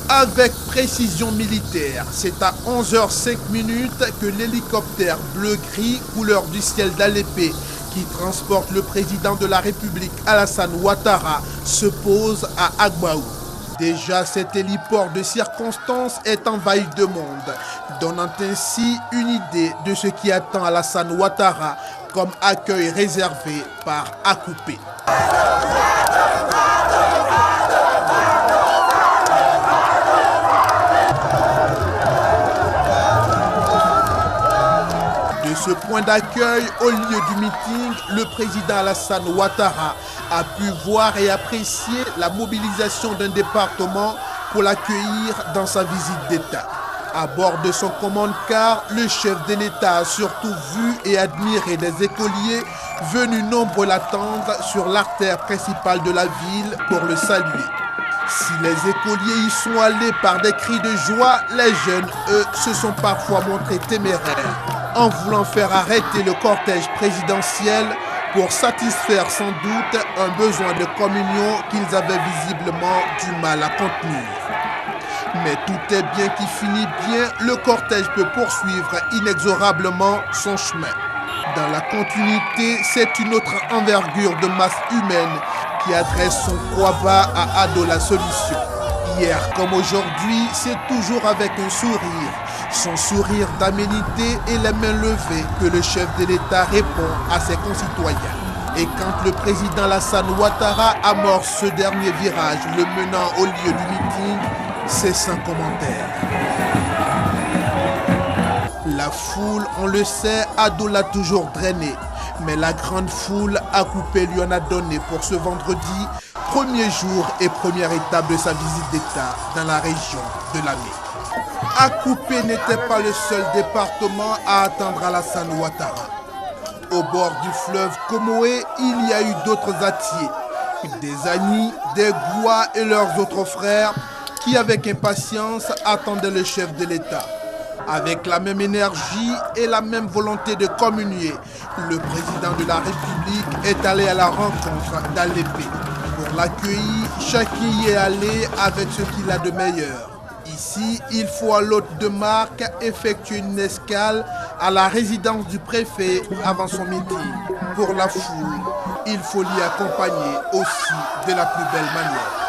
Avec précision militaire, c'est à 11h05 que l'hélicoptère bleu-gris, couleur du ciel d'Alépé, qui transporte le président de la République Alassane Ouattara, se pose à Agbaou. Déjà, cet héliport de circonstance est envahi de monde, donnant ainsi une idée de ce qui attend Alassane Ouattara comme accueil réservé par Akupé. De ce point d'accueil, au lieu du meeting, le président Alassane Ouattara a pu voir et apprécier la mobilisation d'un département pour l'accueillir dans sa visite d'État. À bord de son commande-car, le chef de l'État a surtout vu et admiré des écoliers venus nombreux l'attendre sur l'artère principale de la ville pour le saluer. Si les écoliers y sont allés par des cris de joie, les jeunes, eux, se sont parfois montrés téméraires en voulant faire arrêter le cortège présidentiel pour satisfaire sans doute un besoin de communion qu'ils avaient visiblement du mal à contenir. Mais tout est bien qui finit bien, le cortège peut poursuivre inexorablement son chemin. Dans la continuité, c'est une autre envergure de masse humaine qui adresse son croix-bas à Ado la Solution. Hier comme aujourd'hui, c'est toujours avec un sourire, son sourire d'aménité et les mains levées que le chef de l'État répond à ses concitoyens. Et quand le président Alassane Ouattara amorce ce dernier virage, le menant au lieu du meeting, c'est sans commentaire. La foule, on le sait, Ado l'a toujours drainé. Mais la grande foule Akupé lui en a donné pour ce vendredi, premier jour et première étape de sa visite d'État dans la région de Lamé. Akupé n'était pas le seul département à attendre Alassane Ouattara. Au bord du fleuve Comoé, il y a eu d'autres Atiers, des Agnis, des Goua et leurs autres frères qui avec impatience attendaient le chef de l'État. Avec la même énergie et la même volonté de communier, le président de la République est allé à la rencontre d'Alépé. Pour l'accueillir, chacun y est allé avec ce qu'il a de meilleur. Ici, il faut à l'hôte de marque effectuer une escale à la résidence du préfet avant son meeting. Pour la foule, il faut l'y accompagner aussi de la plus belle manière.